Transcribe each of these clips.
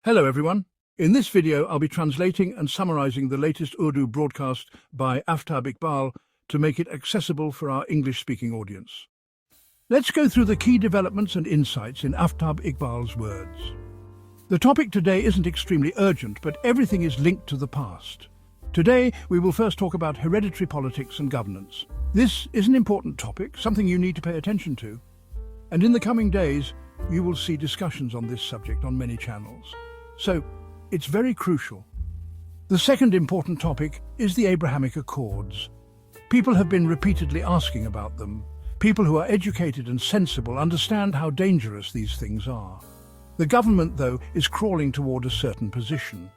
Hello everyone. In this video I'll be translating and summarizing the latest Urdu broadcast by Aftab Iqbal to make it accessible for our English-speaking audience. Let's go through the key developments and insights in Aftab Iqbal's words. The topic today isn't extremely urgent, but everything is linked to the past. Today we will first talk about hereditary politics and governance. This is an important topic, something you need to pay attention to. And in the coming days, you will see discussions on this subject on many channels. So, it's very crucial. The second important topic is the Abrahamic Accords. People have been repeatedly asking about them. People who are educated and sensible understand how dangerous these things are. The government, though, is crawling toward a certain position.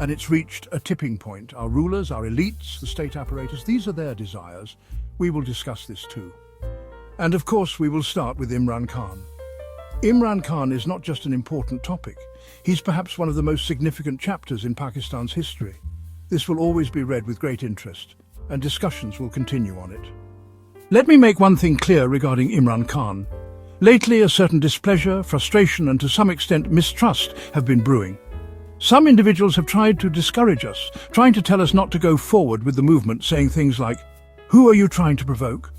And it's reached a tipping point. Our rulers, our elites, the state apparatus, these are their desires. We will discuss this too. And of course, we will start with Imran Khan. Imran Khan is not just an important topic. He's perhaps one of the most significant chapters in Pakistan's history. This will always be read with great interest, and discussions will continue on it. Let me make one thing clear regarding Imran Khan. Lately, a certain displeasure, frustration, and to some extent mistrust have been brewing. Some individuals have tried to discourage us, trying to tell us not to go forward with the movement, saying things like, "Who are you trying to provoke?"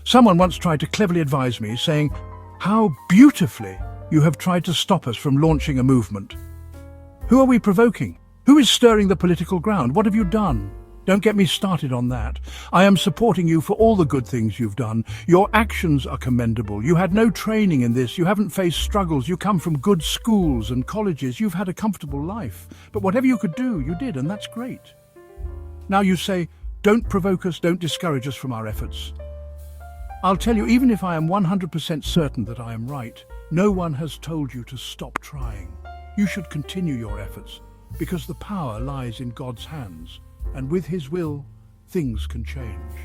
Someone once tried to cleverly advise me, saying, "How beautifully you have tried to stop us from launching a movement." Who are we provoking? Who is stirring the political ground? What have you done? Don't get me started on that. I am supporting you for all the good things you've done. Your actions are commendable. You had no training in this. You haven't faced struggles. You come from good schools and colleges. You've had a comfortable life. But whatever you could do, you did, and that's great. Now you say, don't provoke us, don't discourage us from our efforts. I'll tell you, even if I am 100% certain that I am right, no one has told you to stop trying. You should continue your efforts, because the power lies in God's hands, and with His will, things can change.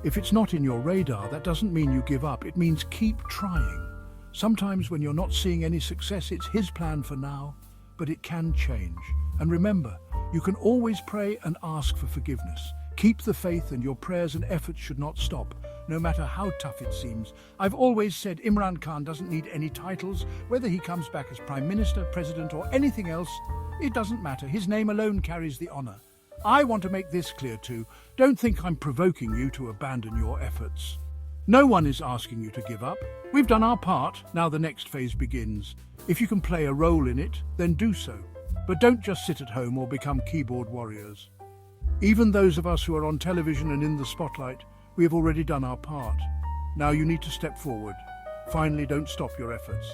If it's not in your radar, that doesn't mean you give up. It means keep trying. Sometimes when you're not seeing any success, it's His plan for now, but it can change. And remember, you can always pray and ask for forgiveness. Keep the faith, and your prayers and efforts should not stop, no matter how tough it seems. I've always said Imran Khan doesn't need any titles. Whether he comes back as Prime Minister, President, or anything else, it doesn't matter. His name alone carries the honor. I want to make this clear too. Don't think I'm provoking you to abandon your efforts. No one is asking you to give up. We've done our part, now the next phase begins. If you can play a role in it, then do so. But don't just sit at home or become keyboard warriors. Even those of us who are on television and in the spotlight, we have already done our part. Now you need to step forward. Finally, don't stop your efforts.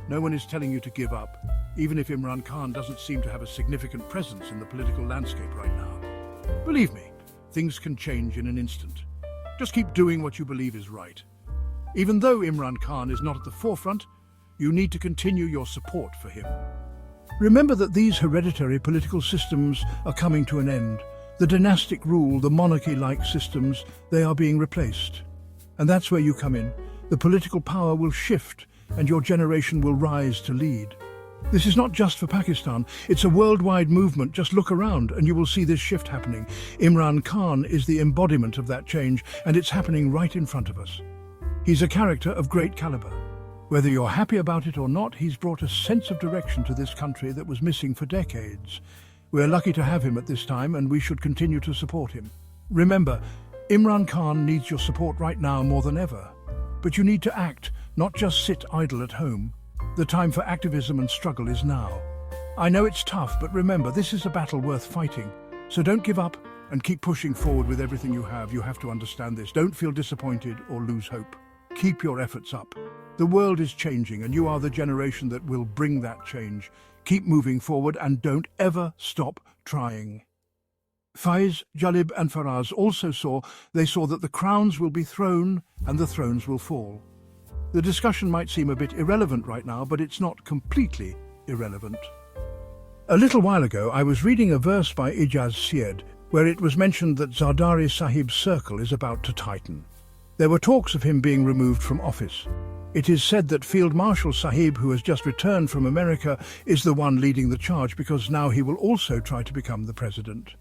No one is telling you to give up, even if Imran Khan doesn't seem to have a significant presence in the political landscape right now. Believe me, things can change in an instant. Just keep doing what you believe is right. Even though Imran Khan is not at the forefront, you need to continue your support for him. Remember that these hereditary political systems are coming to an end. The dynastic rule, the monarchy-like systems, they are being replaced. And that's where you come in. The political power will shift, and your generation will rise to lead. This is not just for Pakistan, it's a worldwide movement. Just look around and you will see this shift happening. Imran Khan is the embodiment of that change, and it's happening right in front of us. He's a character of great caliber. Whether you're happy about it or not, he's brought a sense of direction to this country that was missing for decades. We're lucky to have him at this time, and we should continue to support him. Remember, Imran Khan needs your support right now more than ever. But you need to act, not just sit idle at home. The time for activism and struggle is now. I know it's tough, but remember, this is a battle worth fighting. So don't give up and keep pushing forward with everything you have. You have to understand this. Don't feel disappointed or lose hope. Keep your efforts up. The world is changing, and you are the generation that will bring that change. Keep moving forward and don't ever stop trying. Faiz, Jalib and Faraz also saw that the crowns will be thrown and the thrones will fall. The discussion might seem a bit irrelevant right now, but it's not completely irrelevant. A little while ago, I was reading a verse by Ijaz Syed, where it was mentioned that Zardari Sahib's circle is about to tighten. There were talks of him being removed from office. It is said that Field Marshal Sahib, who has just returned from America, is the one leading the charge, because now he will also try to become the president.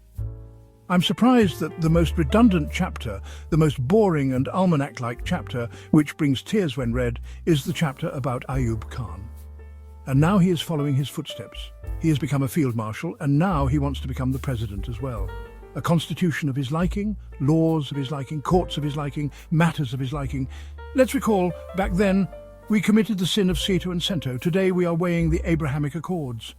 I'm surprised that the most redundant chapter, the most boring and almanac-like chapter, which brings tears when read, is the chapter about Ayub Khan. And now he is following his footsteps. He has become a field marshal, and now he wants to become the president as well. A constitution of his liking, laws of his liking, courts of his liking, matters of his liking. Let's recall, back then, we committed the sin of Seato and Sento. Today we are weighing the Abrahamic Accords.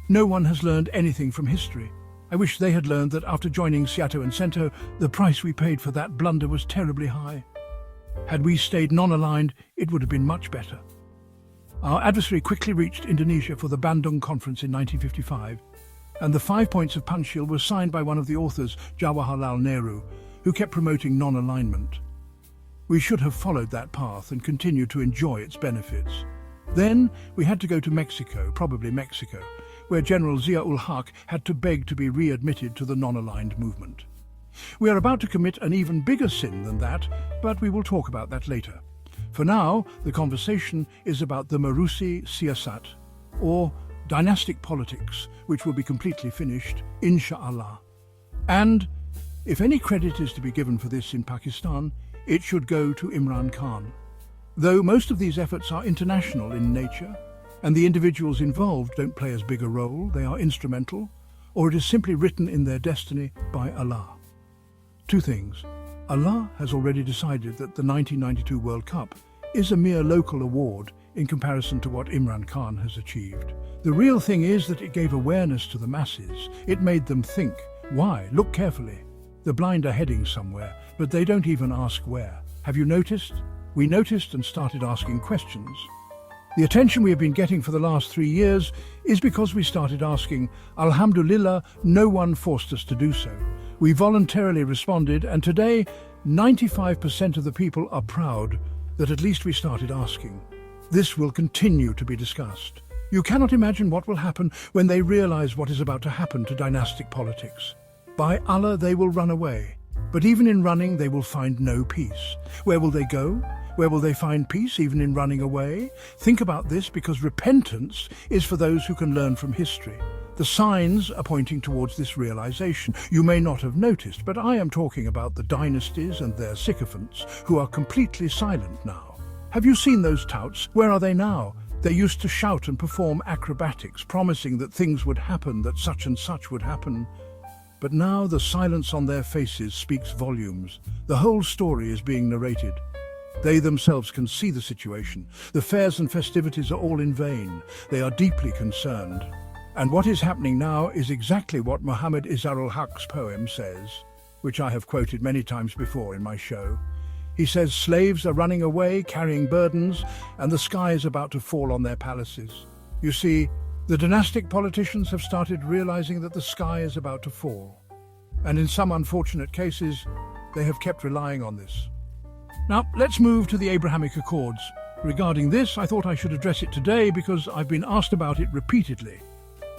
No one has learned anything from history. I wish they had learned that after joining Seato and Sento, the price we paid for that blunder was terribly high. Had we stayed non-aligned, it would have been much better. Our adversary quickly reached Indonesia for the Bandung Conference in 1955, and the 5 points of Panchshil were signed by one of the authors, Jawaharlal Nehru, who kept promoting non-alignment. We should have followed that path and continued to enjoy its benefits. Then we had to go to Mexico, probably Mexico, where General Zia-ul-Haq had to beg to be readmitted to the non-aligned movement. We are about to commit an even bigger sin than that, but we will talk about that later. For now, the conversation is about the Marusi Siyasat, or dynastic politics, which will be completely finished, inshallah. And if any credit is to be given for this in Pakistan, it should go to Imran Khan. Though most of these efforts are international in nature, and the individuals involved don't play as big a role, they are instrumental, or it is simply written in their destiny by Allah. Two things. Allah has already decided that the 1992 World Cup is a mere local award in comparison to what Imran Khan has achieved. The real thing is that it gave awareness to the masses. It made them think. Why? Look carefully. The blind are heading somewhere, but they don't even ask where. Have you noticed? We noticed and started asking questions. The attention we have been getting for the last 3 years is because we started asking. Alhamdulillah, no one forced us to do so. We voluntarily responded, and today 95% of the people are proud that at least we started asking. This will continue to be discussed. You cannot imagine what will happen when they realize what is about to happen to dynastic politics. By Allah, they will run away. But even in running, they will find no peace. Where will they go? Where will they find peace, even in running away? Think about this, because repentance is for those who can learn from history. The signs are pointing towards this realization. You may not have noticed, but I am talking about the dynasties and their sycophants, who are completely silent now. Have you seen those touts? Where are they now? They used to shout and perform acrobatics, promising that things would happen, that such and such would happen. But now the silence on their faces speaks volumes. The whole story is being narrated. They themselves can see the situation. The fairs and festivities are all in vain. They are deeply concerned. And what is happening now is exactly what Muhammad Izar-ul-Haq's poem says, which I have quoted many times before in my show. He says, slaves are running away, carrying burdens, and the sky is about to fall on their palaces. You see, the dynastic politicians have started realizing that the sky is about to fall. And in some unfortunate cases, they have kept relying on this. Now, let's move to the Abrahamic Accords. Regarding this, I thought I should address it today because I've been asked about it repeatedly.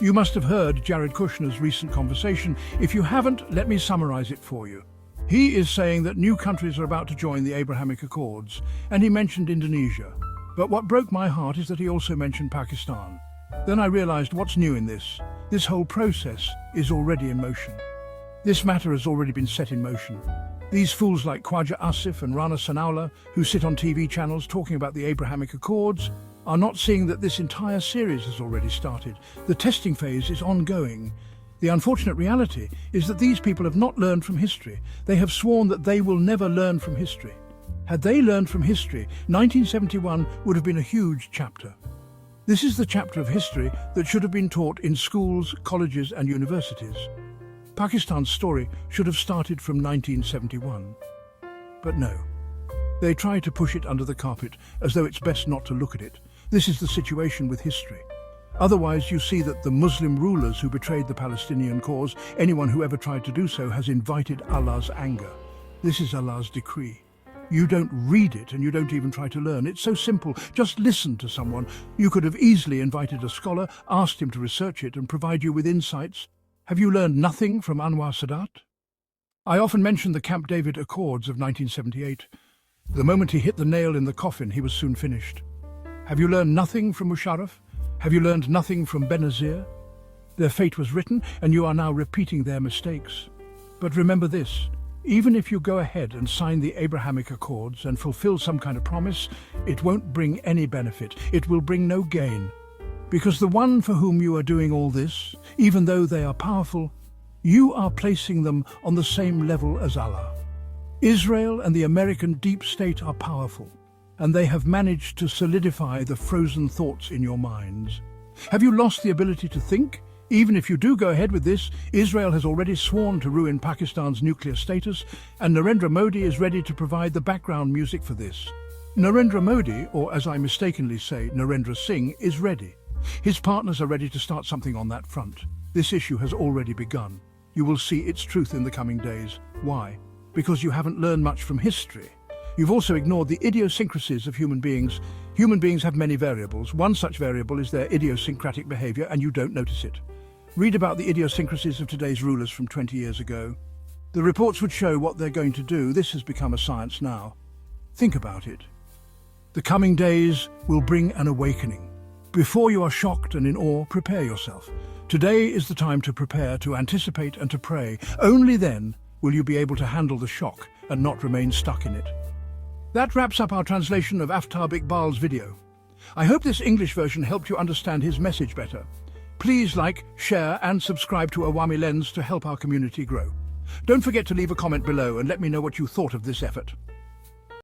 You must have heard Jared Kushner's recent conversation. If you haven't, let me summarize it for you. He is saying that new countries are about to join the Abrahamic Accords, and he mentioned Indonesia. But what broke my heart is that he also mentioned Pakistan. Then I realized what's new in this. This whole process is already in motion. This matter has already been set in motion. These fools like Khwaja Asif and Rana Sanaullah, who sit on TV channels talking about the Abrahamic Accords, are not seeing that this entire series has already started. The testing phase is ongoing. The unfortunate reality is that these people have not learned from history. They have sworn that they will never learn from history. Had they learned from history, 1971 would have been a huge chapter. This is the chapter of history that should have been taught in schools, colleges and universities. Pakistan's story should have started from 1971. But no. They try to push it under the carpet as though it's best not to look at it. This is the situation with history. Otherwise, you see that the Muslim rulers who betrayed the Palestinian cause, anyone who ever tried to do so, has invited Allah's anger. This is Allah's decree. You don't read it and you don't even try to learn. It's so simple. Just listen to someone. You could have easily invited a scholar, asked him to research it and provide you with insights. Have you learned nothing from Anwar Sadat? I often mention the Camp David Accords of 1978. The moment he hit the nail in the coffin, he was soon finished. Have you learned nothing from Musharraf? Have you learned nothing from Benazir? Their fate was written, and you are now repeating their mistakes. But remember this, even if you go ahead and sign the Abrahamic Accords and fulfill some kind of promise, it won't bring any benefit. It will bring no gain. Because the one for whom you are doing all this, even though they are powerful, you are placing them on the same level as Allah. Israel and the American deep state are powerful, and they have managed to solidify the frozen thoughts in your minds. Have you lost the ability to think? Even if you do go ahead with this, Israel has already sworn to ruin Pakistan's nuclear status, and Narendra Modi is ready to provide the background music for this. Narendra Modi, or as I mistakenly say, Narendra Singh, is ready. His partners are ready to start something on that front. This issue has already begun. You will see its truth in the coming days. Why? Because you haven't learned much from history. You've also ignored the idiosyncrasies of human beings. Human beings have many variables. One such variable is their idiosyncratic behavior, and you don't notice it. Read about the idiosyncrasies of today's rulers from 20 years ago. The reports would show what they're going to do. This has become a science now. Think about it. The coming days will bring an awakening. Before you are shocked and in awe, prepare yourself. Today is the time to prepare, to anticipate and to pray. Only then will you be able to handle the shock and not remain stuck in it. That wraps up our translation of Aftab Iqbal's video. I hope this English version helped you understand his message better. Please like, share and subscribe to Awami Lens to help our community grow. Don't forget to leave a comment below and let me know what you thought of this effort.